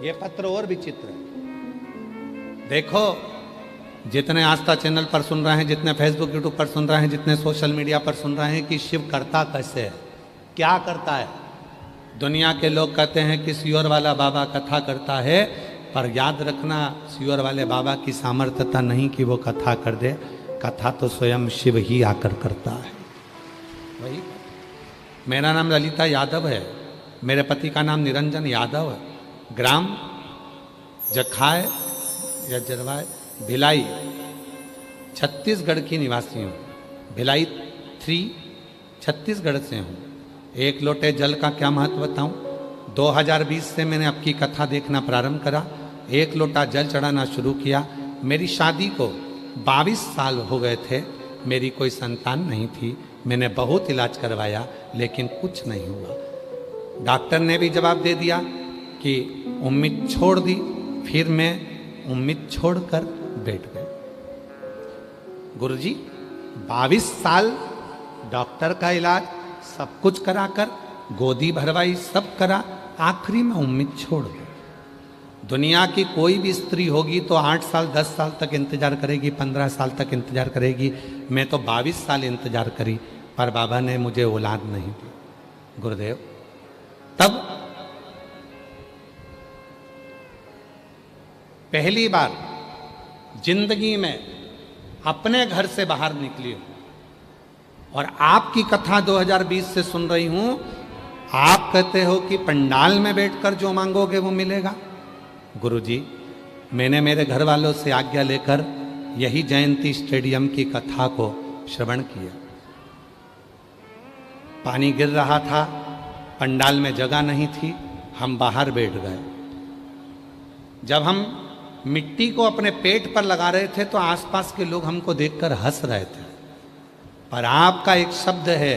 ये पत्र और विचित्र है। देखो, जितने आस्था चैनल पर सुन रहे हैं, जितने फेसबुक यूट्यूब पर सुन रहे हैं, जितने सोशल मीडिया पर सुन रहे हैं कि शिव करता कैसे है, क्या करता है। दुनिया के लोग कहते हैं कि सियोर वाला बाबा कथा करता है, पर याद रखना सियोर वाले बाबा की सामर्थ्यता नहीं कि वो कथा कर दे, कथा तो स्वयं शिव ही आकर करता है। वही, मेरा नाम ललिता यादव है, मेरे पति का नाम निरंजन यादव है, ग्राम जखाय या जरवाय भिलाई छत्तीसगढ़ की निवासी हूँ। भिलाई 3 छत्तीसगढ़ से हूँ। एक लोटे जल का क्या महत्व बताऊँ। 2020 से मैंने आपकी कथा देखना प्रारंभ करा, एक लोटा जल चढ़ाना शुरू किया। मेरी शादी को 22 साल हो गए थे, मेरी कोई संतान नहीं थी। मैंने बहुत इलाज करवाया लेकिन कुछ नहीं हुआ। डॉक्टर ने भी जवाब दे दिया कि उम्मीद छोड़ दी। फिर मैं उम्मीद छोड़कर बैठ गए। गुरुजी 22 साल डॉक्टर का इलाज सब कुछ कराकर, गोदी भरवाई, सब करा, आखिरी में उम्मीद छोड़ गए। दुनिया की कोई भी स्त्री होगी तो 8 साल 10 साल तक इंतजार करेगी, 15 साल तक इंतजार करेगी। मैं तो 22 साल इंतजार करी, पर बाबा ने मुझे औलाद नहीं दी। गुरुदेव, तब पहली बार जिंदगी में अपने घर से बाहर निकली हूं और आपकी कथा 2020 से सुन रही हूं। आप कहते हो कि पंडाल में बैठकर जो मांगोगे वो मिलेगा। गुरुजी, मैंने मेरे घर वालों से आज्ञा लेकर यही जयंती स्टेडियम की कथा को श्रवण किया। पानी गिर रहा था, पंडाल में जगह नहीं थी, हम बाहर बैठ गए। जब हम मिट्टी को अपने पेट पर लगा रहे थे तो आसपास के लोग हमको देखकर हंस रहे थे। पर आपका एक शब्द है,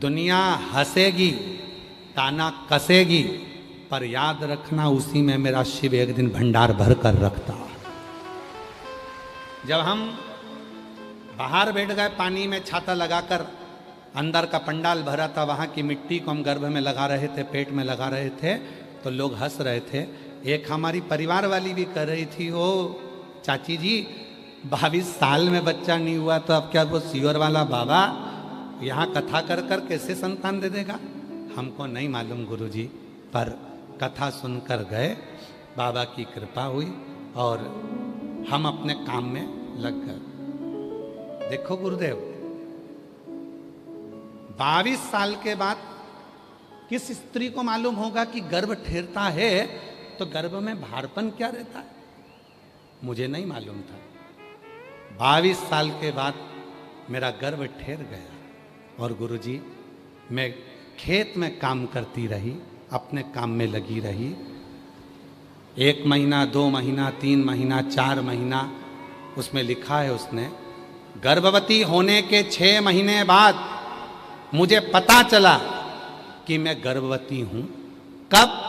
दुनिया हंसेगी, ताना कसेगी, पर याद रखना उसी में मेरा शिव एक दिन भंडार भर कर रखता। जब हम बाहर बैठ गए, पानी में छाता लगाकर, अंदर का पंडाल भरा था, वहां की मिट्टी को हम गर्भ में लगा रहे थे, पेट में लगा रहे थे, तो लोग हंस रहे थे। एक हमारी परिवार वाली भी कह रही थी, ओ चाची जी 22 साल में बच्चा नहीं हुआ तो अब क्या वो सियोर वाला बाबा यहाँ कथा कर कर कैसे संतान दे देगा। हमको नहीं मालूम गुरुजी, पर कथा सुनकर गए, बाबा की कृपा हुई और हम अपने काम में लग गए। देखो गुरुदेव, 22 साल के बाद किस स्त्री को मालूम होगा कि गर्भ ठहरता है तो गर्भ में भारपन क्या रहता है, मुझे नहीं मालूम था। 22 साल के बाद मेरा गर्भ ठहर गया और गुरुजी मैं खेत में काम करती रही, अपने काम में लगी रही। 1 महीना, 2 महीना, 3 महीना, 4 महीना, उसमें लिखा है उसने, गर्भवती होने के 6 महीने बाद मुझे पता चला कि मैं गर्भवती हूं। कब?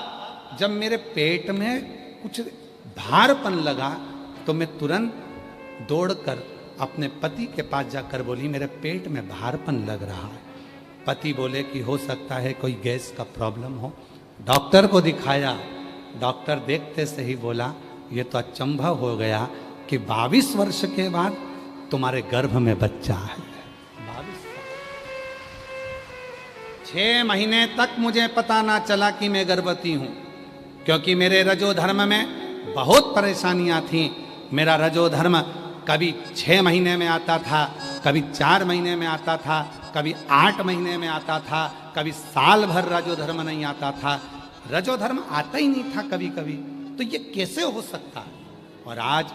जब मेरे पेट में कुछ भारपन लगा तो मैं तुरंत दौड़कर अपने पति के पास जाकर बोली, मेरे पेट में भारपन लग रहा है। पति बोले कि हो सकता है कोई गैस का प्रॉब्लम हो। डॉक्टर को दिखाया, डॉक्टर देखते से ही बोला, ये तो अचंभव हो गया कि 22 वर्ष के बाद तुम्हारे गर्भ में बच्चा है। 22 6 महीने तक मुझे पता ना चला कि मैं गर्भवती हूं, क्योंकि मेरे रजोधर्म में बहुत परेशानियां थीं। मेरा रजोधर्म कभी 6 महीने में आता था, कभी 4 महीने में आता था, कभी 8 महीने में आता था, कभी साल भर रजोधर्म नहीं आता था। रजोधर्म आता ही नहीं था कभी कभी, तो ये कैसे हो सकता है। और आज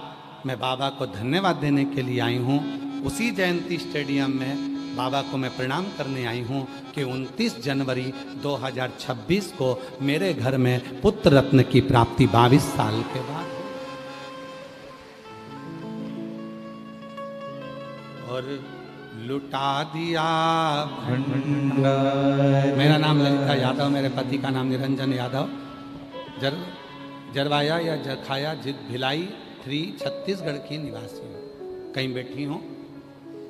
मैं बाबा को धन्यवाद देने के लिए आई हूँ। उसी जयंती स्टेडियम में बाबा को मैं प्रणाम करने आई हूँ कि 29 जनवरी 2026 को मेरे घर में पुत्र रत्न की प्राप्ति 22 साल के बाद। और लुटा दिया भंडार। मेरा नाम ललिता यादव, मेरे पति का नाम निरंजन यादव, जरवाया या जखाया भिलाई 3 छत्तीसगढ़ की निवासी हूँ। कहीं बैठी हूँ,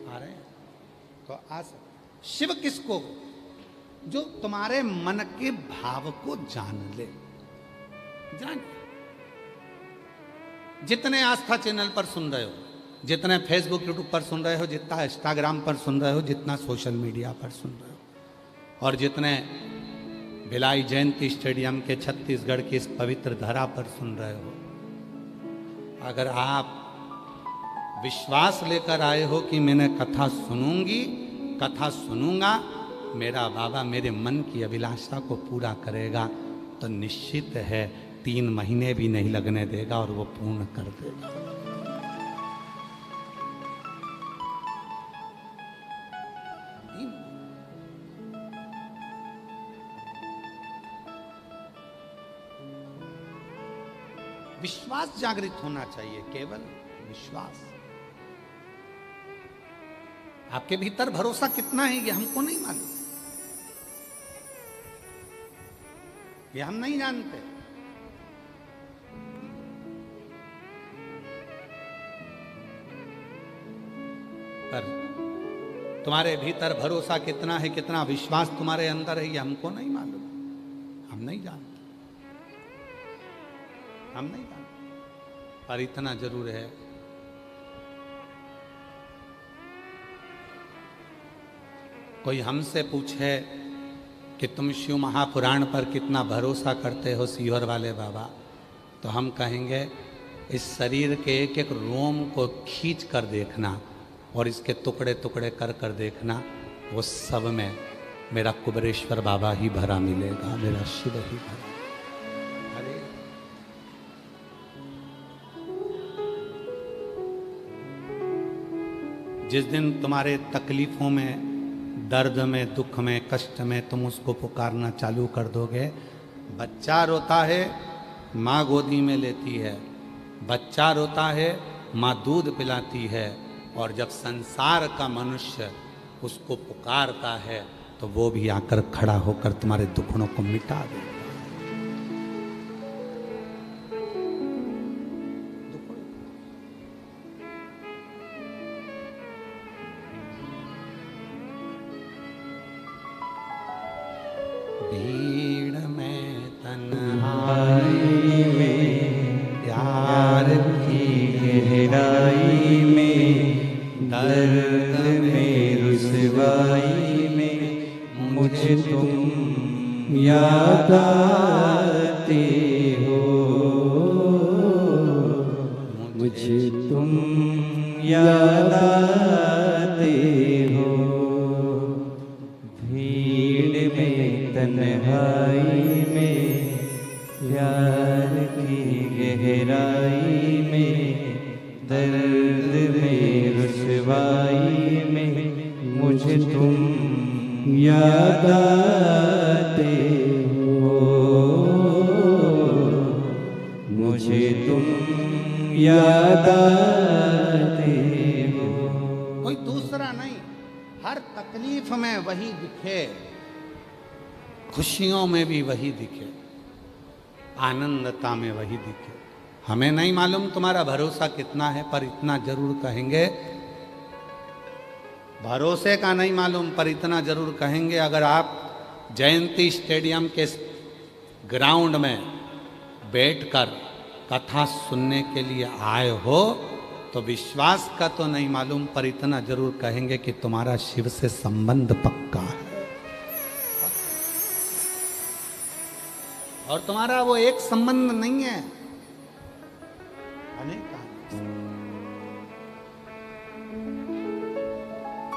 आ रहे हैं तो आ सकते। शिव किसको? जो तुम्हारे मन के भाव को जान ले। जानिए। जितने आस्था चैनल पर सुन रहे हो, जितने फेसबुक यूट्यूब पर सुन रहे हो, जितना इंस्टाग्राम पर सुन रहे हो, जितना सोशल मीडिया पर सुन रहे हो, और जितने भिलाई जयंती स्टेडियम के छत्तीसगढ़ की इस पवित्र धरा पर सुन रहे हो, अगर आप विश्वास लेकर आए हो कि मैंने कथा सुनूंगी, कथा सुनूंगा, मेरा बाबा मेरे मन की अभिलाषा को पूरा करेगा, तो निश्चित है 3 महीने भी नहीं लगने देगा और वो पूर्ण कर देगा। विश्वास जागृत होना चाहिए, केवल विश्वास। आपके भीतर भरोसा कितना है ये हमको नहीं मालूम, ये हम नहीं जानते। पर तुम्हारे भीतर भरोसा कितना है, कितना विश्वास तुम्हारे अंदर है, ये हमको नहीं मालूम, हम नहीं जानते, हम नहीं जानते। पर इतना जरूर है, कोई हमसे पूछे कि तुम शिव महापुराण पर कितना भरोसा करते हो सीहोर वाले बाबा, तो हम कहेंगे इस शरीर के एक एक रोम को खींच कर देखना और इसके टुकड़े टुकड़े कर कर देखना, वो सब में मेरा कुबरेश्वर बाबा ही भरा मिलेगा, मेरा शिव ही भरा। अरे जिस दिन तुम्हारे तकलीफों में, दर्द में, दुख में, कष्ट में तुम उसको पुकारना चालू कर दोगे, बच्चा रोता है माँ गोदी में लेती है, बच्चा रोता है माँ दूध पिलाती है, और जब संसार का मनुष्य उसको पुकारता है तो वो भी आकर खड़ा होकर तुम्हारे दुखड़ों को मिटा देगा। भीड़ में तन्हाई में प्यार की गहराई में, दर्द में रुसवाई में मुझे तुम याद आते हो, मुझे तुम याद आते हो। भीड़ में तन्हाई में प्यार की गहराई में, दर्द में रुसवाई में मुझे तुम याद आते हो, मुझे तुम याद आते हो। कोई दूसरा नहीं, हर तकलीफ में वही दिखे, खुशियों में भी वही दिखे, आनंदता में वही दिखे। हमें नहीं मालूम तुम्हारा भरोसा कितना है, पर इतना जरूर कहेंगे, भरोसे का नहीं मालूम पर इतना जरूर कहेंगे, अगर आप जयंती स्टेडियम के ग्राउंड में बैठकर कथा सुनने के लिए आए हो, तो विश्वास का तो नहीं मालूम, पर इतना जरूर कहेंगे कि तुम्हारा शिव से संबंध पक्का है, और तुम्हारा वो एक संबंध नहीं है, अनेक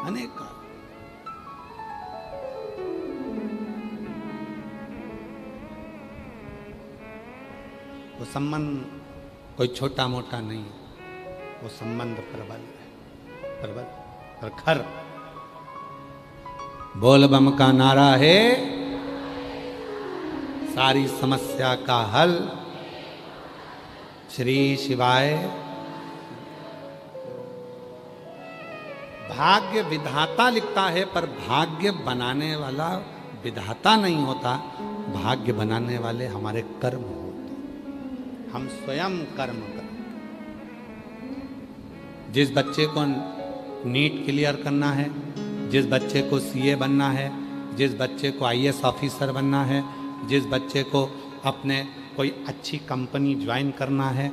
अनेक। वो संबंध कोई छोटा मोटा नहीं, वो संबंध प्रबल है, प्रबल प्रखर। बोल बम का नारा है सारी समस्या का हल, श्री शिवाय। भाग्य विधाता लिखता है, पर भाग्य बनाने वाला विधाता नहीं होता, भाग्य बनाने वाले हमारे कर्म होते, हम स्वयं कर्म करते। जिस बच्चे को नीट क्लियर करना है, जिस बच्चे को सीए बनना है, जिस बच्चे को आईएएस ऑफिसर बनना है, जिस बच्चे को अपने कोई अच्छी कंपनी ज्वाइन करना है।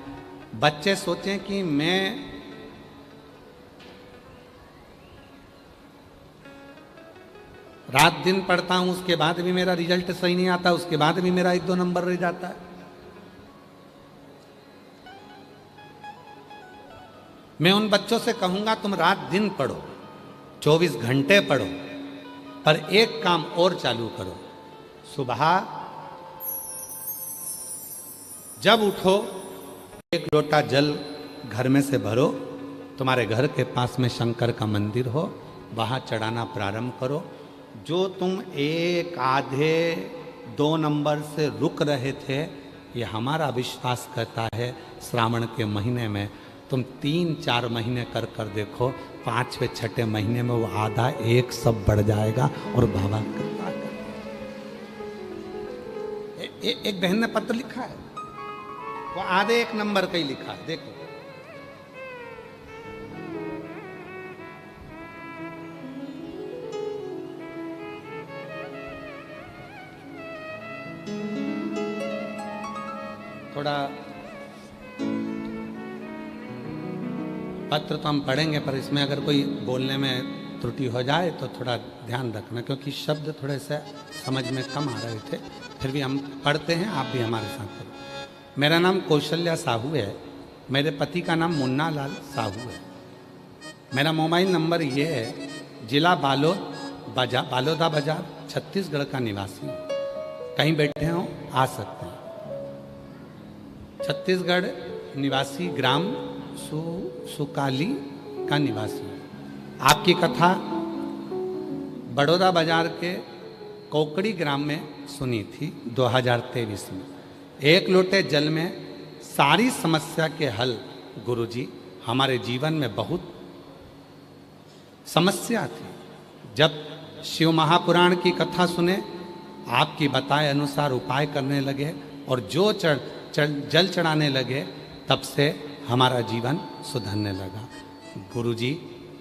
बच्चे सोचें कि मैं रात दिन पढ़ता हूं, उसके बाद भी मेरा रिजल्ट सही नहीं आता, उसके बाद भी मेरा 1-2 नंबर रह जाता है। मैं उन बच्चों से कहूंगा तुम रात दिन पढ़ो, 24 घंटे पढ़ो, पर एक काम और चालू करो। सुबह जब उठो, एक लोटा जल घर में से भरो, तुम्हारे घर के पास में शंकर का मंदिर हो, वहां चढ़ाना प्रारंभ करो। जो तुम 1, आधे, 2 नंबर से रुक रहे थे, ये हमारा विश्वास कहता है श्रावण के महीने में तुम 3-4 महीने कर कर देखो, 5वें 6ठे महीने में वो आधा 1 सब बढ़ जाएगा और बाबा कृपा कर। एक बहन ने पत्र लिखा है, वो आधे 1 नंबर का ही लिखा है, देखो। थोड़ा पत्र तो हम पढ़ेंगे, पर इसमें अगर कोई बोलने में त्रुटि हो जाए तो थोड़ा ध्यान रखना, क्योंकि शब्द थोड़े से समझ में कम आ रहे थे। फिर भी हम पढ़ते हैं, आप भी हमारे साथ पढ़ो। मेरा नाम कौशल्या साहू है, मेरे पति का नाम मुन्ना लाल साहू है। मेरा मोबाइल नंबर ये है, जिला बालोदा बाजार, छत्तीसगढ़ का निवासी हूँ। कहीं बैठे हों आ सकते हैं। छत्तीसगढ़ निवासी, ग्राम सुकाली का निवासी। आपकी कथा बड़ौदा बाजार के कोकड़ी ग्राम में सुनी थी 2023 में। 1 लोटे जल में सारी समस्या के हल। गुरुजी, हमारे जीवन में बहुत समस्या थी। जब शिव महापुराण की कथा सुने, आपकी बताए अनुसार उपाय करने लगे और जो जल चढ़ाने लगे, तब से हमारा जीवन सुधरने लगा। गुरुजी,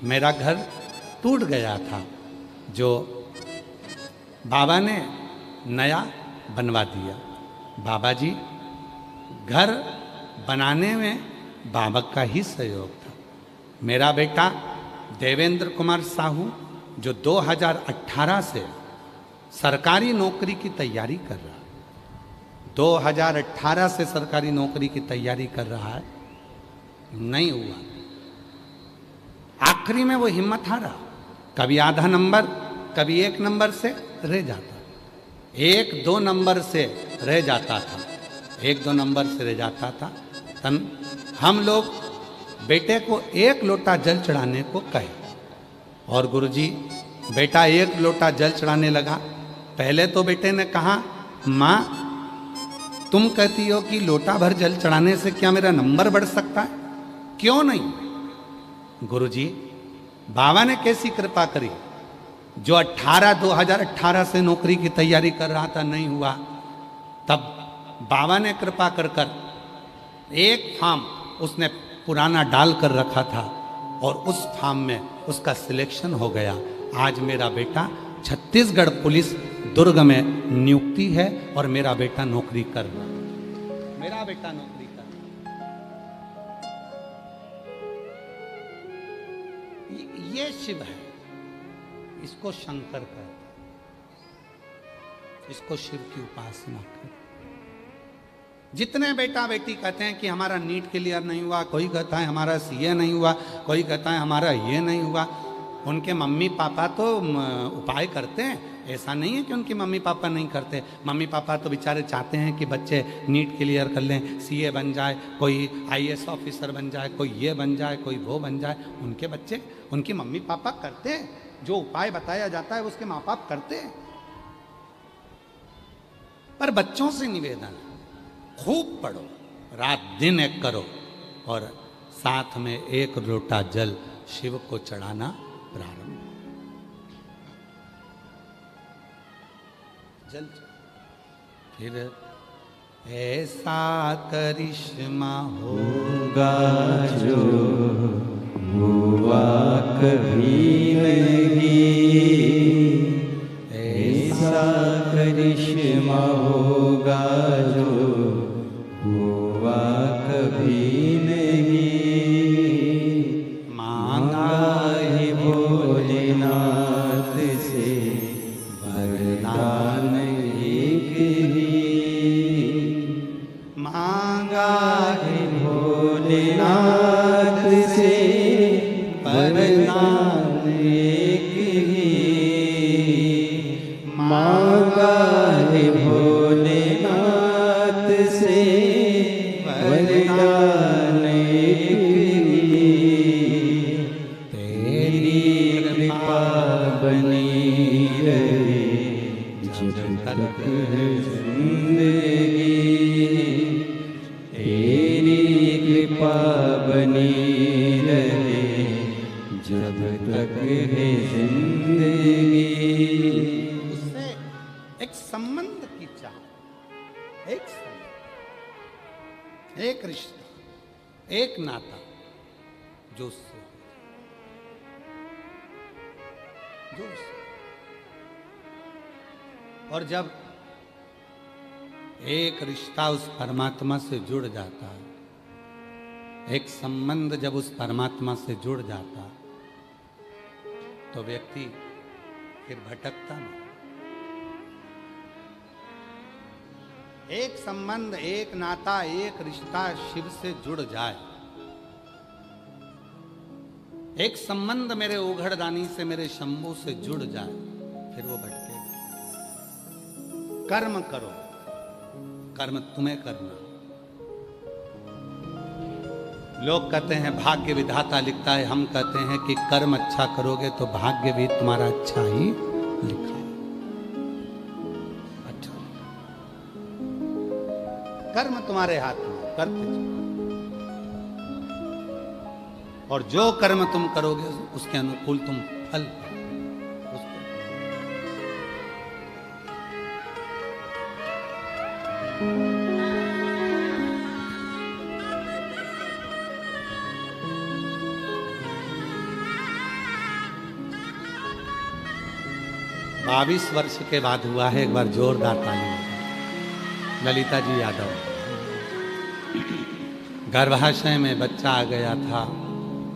मेरा घर टूट गया था, जो बाबा ने नया बनवा दिया। बाबा जी, घर बनाने में बाबा का ही सहयोग था। मेरा बेटा देवेंद्र कुमार साहू, जो 2018 से सरकारी नौकरी की तैयारी कर रहा है, 2018 से सरकारी नौकरी की तैयारी कर रहा है, नहीं हुआ। आखिरी में वो हिम्मत हारा, कभी आधा नंबर, कभी 1 नंबर से रह जाता, 1-2 नंबर से रह जाता था, 1-2 नंबर से रह जाता था। तब हम लोग बेटे को 1 लोटा जल चढ़ाने को कहे, और गुरुजी, बेटा 1 लोटा जल चढ़ाने लगा। पहले तो बेटे ने कहा, माँ तुम कहती हो कि लोटा भर जल चढ़ाने से क्या मेरा नंबर बढ़ सकता है? क्यों नहीं? गुरुजी, बाबा ने कैसी कृपा करी? जो 2018 से नौकरी की तैयारी कर रहा था, नहीं हुआ, तब बाबा ने कृपा कर कर एक फार्म उसने पुराना डाल कर रखा था, और उस फार्म में उसका सिलेक्शन हो गया। आज मेरा बेटा छत्तीसगढ़ पुलिस दुर्ग में नियुक्ति है, और मेरा बेटा नौकरी कर रहा है। मेरा बेटा नौकरी कर रहा है। ये शिव है, इसको शंकर कहते हैं, इसको शिव की उपासना करते। जितने बेटा बेटी कहते हैं कि हमारा नीट क्लियर नहीं हुआ, कोई कहता है हमारा सीए नहीं हुआ, कोई कहता है हमारा ये नहीं हुआ, उनके मम्मी पापा तो उपाय करते हैं। ऐसा नहीं है कि उनके मम्मी पापा नहीं करते। मम्मी पापा तो बेचारे चाहते हैं कि बच्चे नीट क्लियर कर लें, सीए बन जाए, कोई आईएएस ऑफिसर बन जाए, कोई ये बन जाए, कोई वो बन जाए। उनके बच्चे, उनके मम्मी पापा करते हैं, जो उपाय बताया जाता है उसके माँ बाप करते हैं। पर बच्चों से निवेदन, खूब पढ़ो, रात दिन एक करो, और साथ में 1 लोटा जल शिव को चढ़ाना प्रारंभ। जल फिर ऐसा करिश्मा होगा जो हुआ कभी नहीं, ऐसा करिश्मा होगा जो हुआ कभी नहीं, मांगा है भोलेनाथ से वरदान एक ही, मांगा है भोलेनाथ से वरदान एक ही, मांगा है भोलेनाथ से वरदान एक ही, तेरी कृपा बनी रहे जब तक है जिंदगी, तेरी कृपा बनी रहे जब तक है जिंदगी। उससे एक संबंध की चाह, एक रिश्ता, एक नाता जो उससे और जब एक रिश्ता उस परमात्मा से जुड़ जाता है, एक संबंध जब उस परमात्मा से जुड़ जाता तो व्यक्ति फिर भटकता नहीं। एक संबंध, एक नाता, एक रिश्ता शिव से जुड़ जाए, एक संबंध मेरे ओघड़दानी से, मेरे शंभू से जुड़ जाए, फिर वो भटकेगा। कर्म करो, कर्म तुम्हें करना। लोग कहते हैं भाग्य विधाता लिखता है, हम कहते हैं कि कर्म अच्छा करोगे तो भाग्य भी तुम्हारा अच्छा ही लिखा है। अच्छा, कर्म तुम्हारे हाथ में, करते जाओ। और जो कर्म तुम करोगे उसके अनुकूल तुम फल पाओगे। बाईस वर्ष के बाद हुआ है, एक बार जोरदार ताली। ललिता जी यादव, गर्भाशय में बच्चा आ गया था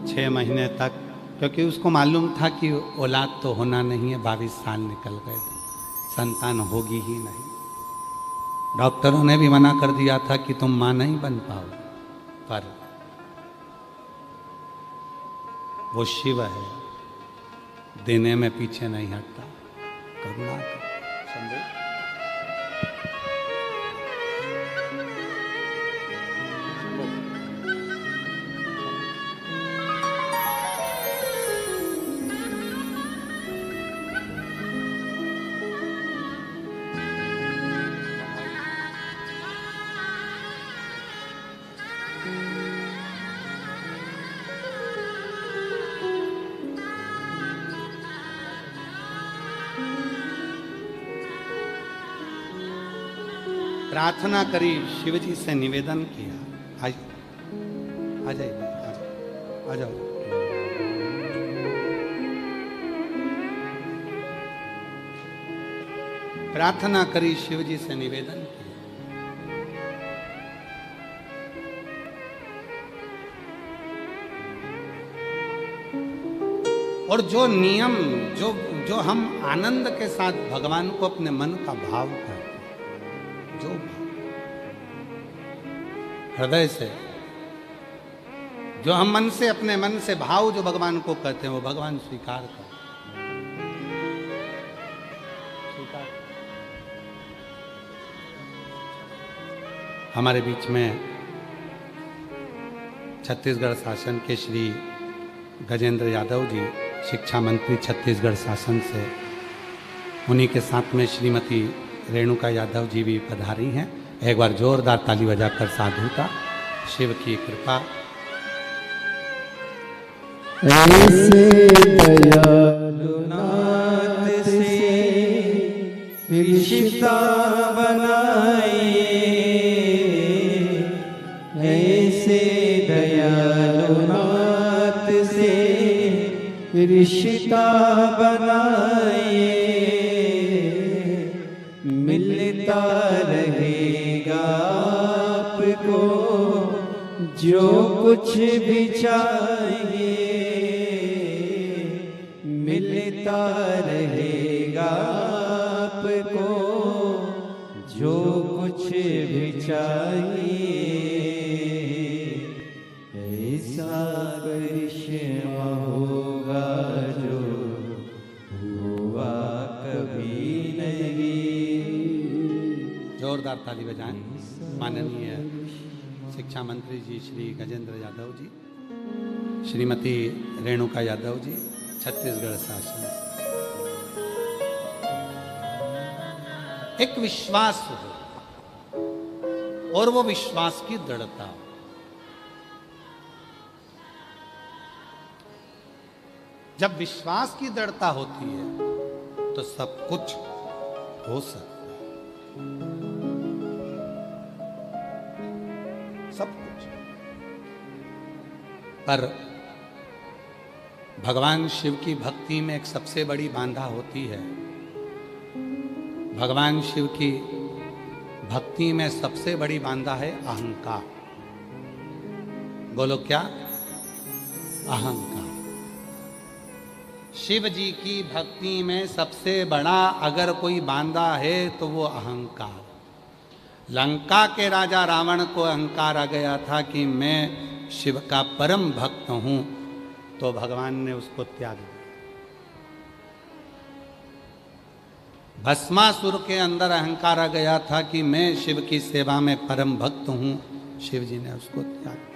6 महीने तक, क्योंकि उसको मालूम था कि औलाद तो होना नहीं है। 22 साल निकल गए थे, संतान होगी ही नहीं। डॉक्टरों ने भी मना कर दिया था कि तुम मां नहीं बन पाओ, पर वो शिव है, देने में पीछे नहीं हटता। करुणा कर समझो। प्रार्थना करी, शिव जी से निवेदन किया। आ जाइए, आ जाओ। प्रार्थना करी, शिव जी से निवेदन किया। और जो नियम, जो हम आनंद के साथ भगवान को अपने मन का भाव करते, जो हृदय से, जो हम मन से, अपने मन से भाव जो भगवान को करते हैं, वो भगवान स्वीकार कर। हमारे बीच में छत्तीसगढ़ शासन के श्री गजेंद्र यादव जी, शिक्षा मंत्री छत्तीसगढ़ शासन से, उन्हीं के साथ में श्रीमती रेणुका यादव जी भी पधारी हैं। एक बार जोरदार ताली बजाकर साधुता। शिव की कृपा। ऐसे दयालु नाथ से रिश्ता बनाए, ऐसे दयालु नाथ से रिश्ता बनाए, मिलता रहेगा आपको जो कुछ भी चाहिए मिलता रहेगा आपको, जो कुछ भी चाहिए ऐसा करिश्मा होगा जो हुआ कभी नहीं। जोरदार ताली बजाएं। माननीय शिक्षा मंत्री जी श्री गजेंद्र यादव जी, श्रीमती रेणुका यादव जी, छत्तीसगढ़ शासन। एक विश्वास हो और वो विश्वास की दृढ़ता हो। जब विश्वास की दृढ़ता होती है तो सब कुछ हो सकता है, सब कुछ। पर भगवान शिव की भक्ति में एक सबसे बड़ी बाधा होती है। भगवान शिव की भक्ति में सबसे बड़ी बाधा है अहंकार। बोलो क्या? अहंकार। शिव जी की भक्ति में सबसे बड़ा अगर कोई बांधा है तो वो अहंकार। लंका के राजा रावण को अहंकार आ गया था कि मैं शिव का परम भक्त हूं, तो भगवान ने उसको त्याग दिया। भस्मासुर के अंदर अहंकार आ गया था कि मैं शिव की सेवा में परम भक्त हूं, शिव जी ने उसको त्याग दिया।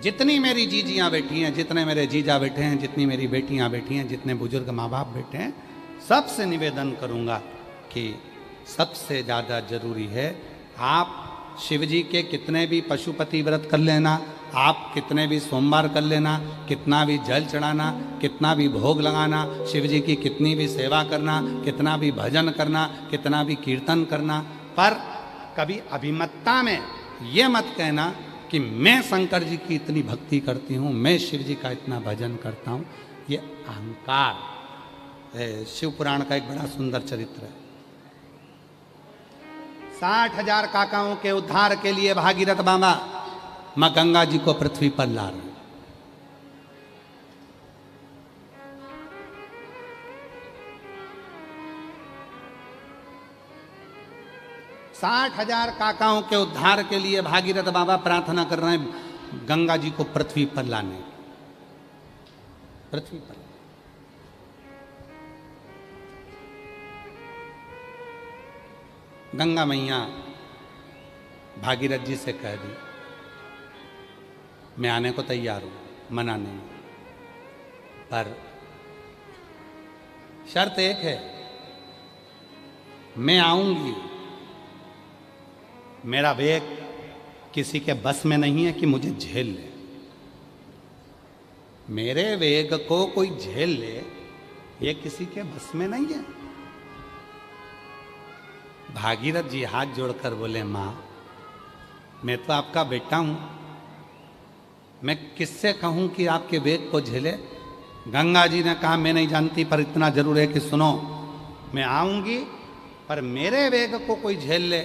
जितनी मेरी जीजियां बैठी हैं, जितने मेरे जीजा बैठे हैं, जितनी मेरी बेटियां बैठी हैं, जितने बुजुर्ग माँ बाप बैठे हैं, सबसे निवेदन करूंगा कि सबसे ज़्यादा जरूरी है आप शिव जी के कितने भी पशुपति व्रत कर लेना, आप कितने भी सोमवार कर लेना, कितना भी जल चढ़ाना, कितना भी भोग लगाना, शिव जी की कितनी भी सेवा करना, कितना भी भजन करना, कितना भी कीर्तन करना, पर कभी अभिमतता में ये मत कहना कि मैं शंकर जी की इतनी भक्ति करती हूँ, मैं शिव जी का इतना भजन करता हूँ। ये अहंकार है। शिव पुराण का एक बड़ा सुंदर चरित्र है। 60,000 काकाओं के उद्धार के लिए भागीरथ बाबा मां गंगा जी को पृथ्वी पर ला रहे। 60,000 काकाओं के उद्धार के लिए भागीरथ बाबा प्रार्थना कर रहे हैं गंगा जी को पृथ्वी पर लाने। पृथ्वी पर गंगा मैया भागीरथ जी से कह दी मैं आने को तैयार हूं, मना नहीं, पर शर्त एक है, मैं आऊंगी, मेरा वेग किसी के बस में नहीं है कि मुझे झेल ले। मेरे वेग को कोई झेल ले ये किसी के बस में नहीं है। भागीरथ जी हाथ जोड़कर बोले मां, मैं तो आपका बेटा हूं, मैं किससे कहूं कि आपके वेग को झेले। गंगा जी ने कहा मैं नहीं जानती, पर इतना जरूर है कि सुनो, मैं आऊंगी पर मेरे वेग को कोई झेल ले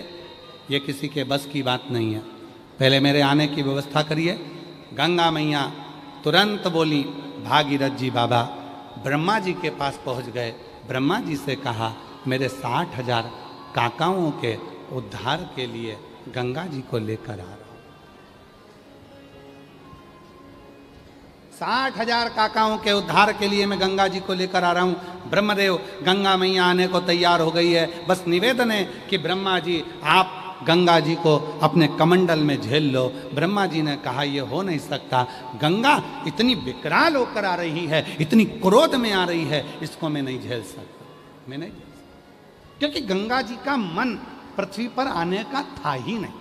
ये किसी के बस की बात नहीं है, पहले मेरे आने की व्यवस्था करिए। गंगा मैया तुरंत बोली, भागीरथ जी बाबा ब्रह्मा जी के पास पहुंच गए, ब्रह्मा जी से कहा मेरे 60,000 काकाओं के उद्धार के लिए गंगा जी को लेकर आ रहा हूं। 60,000 काकाओं के उद्धार के लिए मैं गंगा जी को लेकर आ रहा हूं। ब्रह्मदेव, गंगा मैया आने को तैयार हो गई है, बस निवेदन है कि ब्रह्मा जी आप गंगा जी को अपने कमंडल में झेल लो। ब्रह्मा जी ने कहा यह हो नहीं सकता, गंगा इतनी विकराल होकर आ रही है, इतनी क्रोध में आ रही है, इसको मैं नहीं झेल सकता, मैं नहीं झेल सकता, क्योंकि गंगा जी का मन पृथ्वी पर आने का था ही नहीं।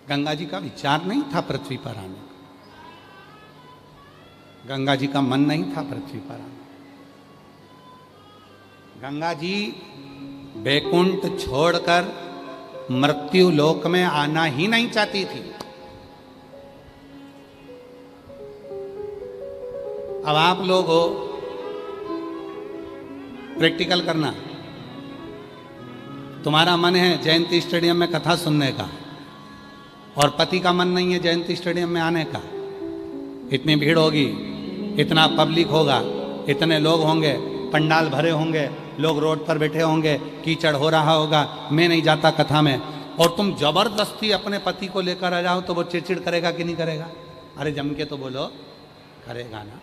गंगा जी का विचार नहीं था पृथ्वी पर आने का, गंगा जी का मन नहीं था पृथ्वी पर आने। गंगा जी बैकुंठ छोड़कर मृत्यु लोक में आना ही नहीं चाहती थी। अब आप लोग हो, प्रैक्टिकल करना, तुम्हारा मन है जयंती स्टेडियम में कथा सुनने का और पति का मन नहीं है जयंती स्टेडियम में आने का। इतनी भीड़ होगी, इतना पब्लिक होगा, इतने लोग होंगे, पंडाल भरे होंगे, लोग रोड पर बैठे होंगे, कीचड़ हो रहा होगा, मैं नहीं जाता कथा में, और तुम जबरदस्ती अपने पति को लेकर आ जाओ तो वो चिड़चिड़ करेगा कि नहीं करेगा? अरे जम के तो बोलो, करेगा ना।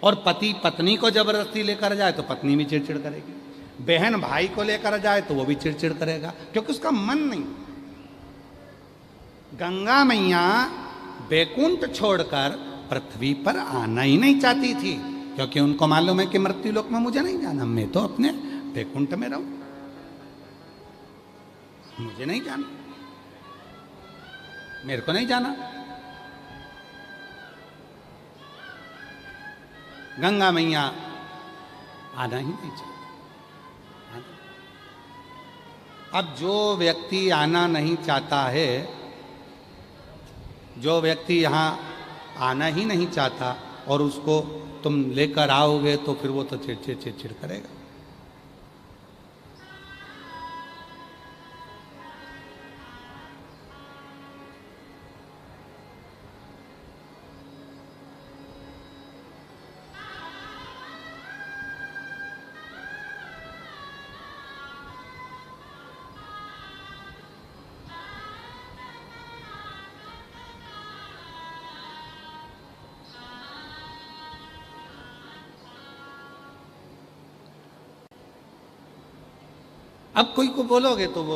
और पति पत्नी को जबरदस्ती लेकर जाए तो पत्नी भी चिड़चिड़ करेगी, बहन भाई को लेकर जाए तो वो भी चिड़चिड़ करेगा, क्योंकि उसका मन नहीं। गंगा मैया बैकुंठ छोड़कर पृथ्वी पर आना ही नहीं चाहती थी, क्योंकि उनको मालूम है कि मृत्यु लोक में मुझे नहीं जाना, मैं तो अपने बैकुंठ में रहूं, मुझे नहीं जाना, मेरे को नहीं जाना। गंगा मैया आना ही नहीं चाहती। अब जो व्यक्ति आना नहीं चाहता है, जो व्यक्ति यहाँ आना ही नहीं चाहता और उसको तुम लेकर आओगे तो फिर वो तो चिड़चिड़ करेगा। अब कोई को बोलोगे तो वो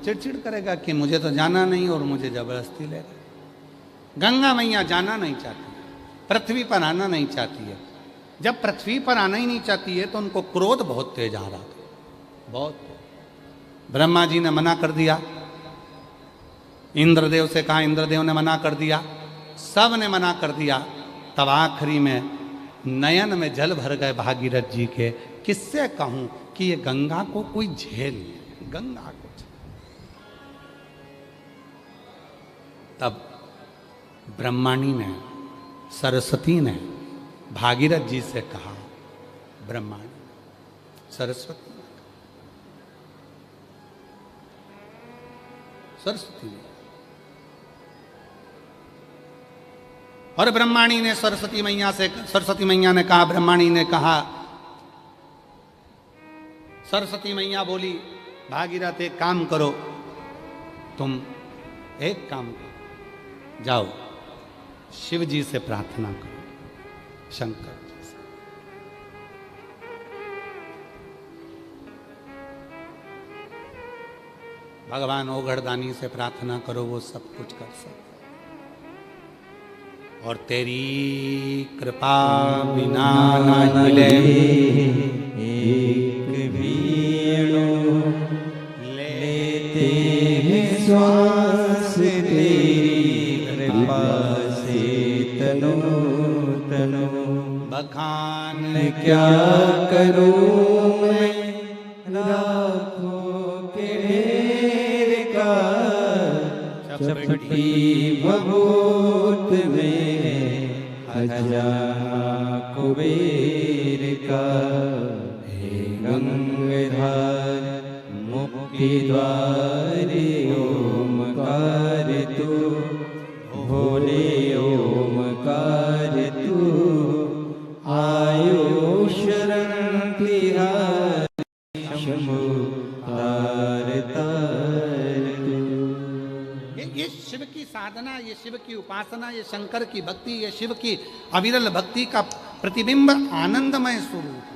चिड़चिड़ करेगा कि मुझे तो जाना नहीं और मुझे जबरदस्ती ले गए। गंगा मैया जाना नहीं चाहती, पृथ्वी पर आना नहीं चाहती है। जब पृथ्वी पर आना ही नहीं चाहती है तो उनको क्रोध बहुत तेज आ रहा था, बहुत। ब्रह्मा जी ने मना कर दिया, इंद्रदेव से कहा, इंद्रदेव ने मना कर दिया, सब ने मना कर दिया। तब आखिरी में नयन में जल भर गए भागीरथ जी के। किससे कहूं कि ये गंगा को कोई झेल, गंगा को। तब ब्रह्माणी ने, सरस्वती ने भागीरथ जी से कहा, ब्रह्माणी सरस्वती ने, सरस्वती ने, और ब्रह्माणी ने सरस्वती मैया से, सरस्वती मैया ने कहा, ब्रह्माणी ने कहा, सरस्वती मैया बोली, भागीरथ एक काम करो, तुम एक काम करो, जाओ शिव जी से प्रार्थना करो, शंकर जी से। भगवान ओघड़दानी से प्रार्थना करो, वो सब कुछ कर सकते। और तेरी कृपा बिना न मिले एक वीणु लेते हैं श्वास, तेरी कृपा से तनो तनो। बखान क्या करूं मैं लाखों के ढेर का, चपटी भभूत में खजाना कुबेर का। हे गंगाधर मुक्ति द्वार ओमकार तू, भोले ओमकार तू, आयो शरण तिहारी शंभु तार तार तू। ये शिव की साधना, ये शिव की उपासना, ये शंकर की भक्ति, ये शिव की अविरल भक्ति का प्रतिबिंब आनंदमय स्वरूप,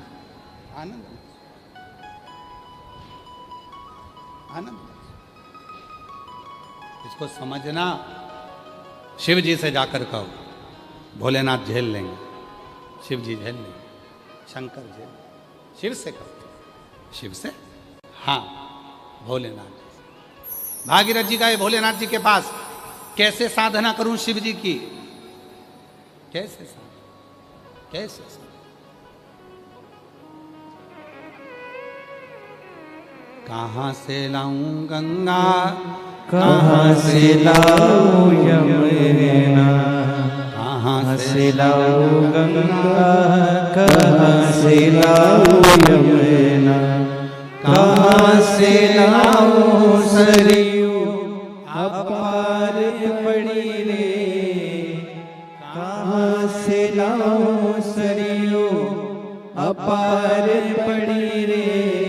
आनंद आनंद। इसको समझना। शिव जी से जाकर कहो, भोलेनाथ झेल लेंगे, शिव जी झेल लेंगे, शंकर झेल। शिव से कहो, शिव से, हाँ भोलेनाथ। भागीरथ जी गए भोलेनाथ जी के पास, कैसे साधना करूं शिव जी की, कैसे साधना, कैसे साधना? कहां से लाऊं गंगा, कहाँ से लाऊं यमुना, कहां से लाऊं गंगा, कहाँ से लाऊं यमुना। कहाँ से लाऊं सरयू अपार पड़ी रे, कहाँ से लाऊं सरयू अपार पड़ी रे।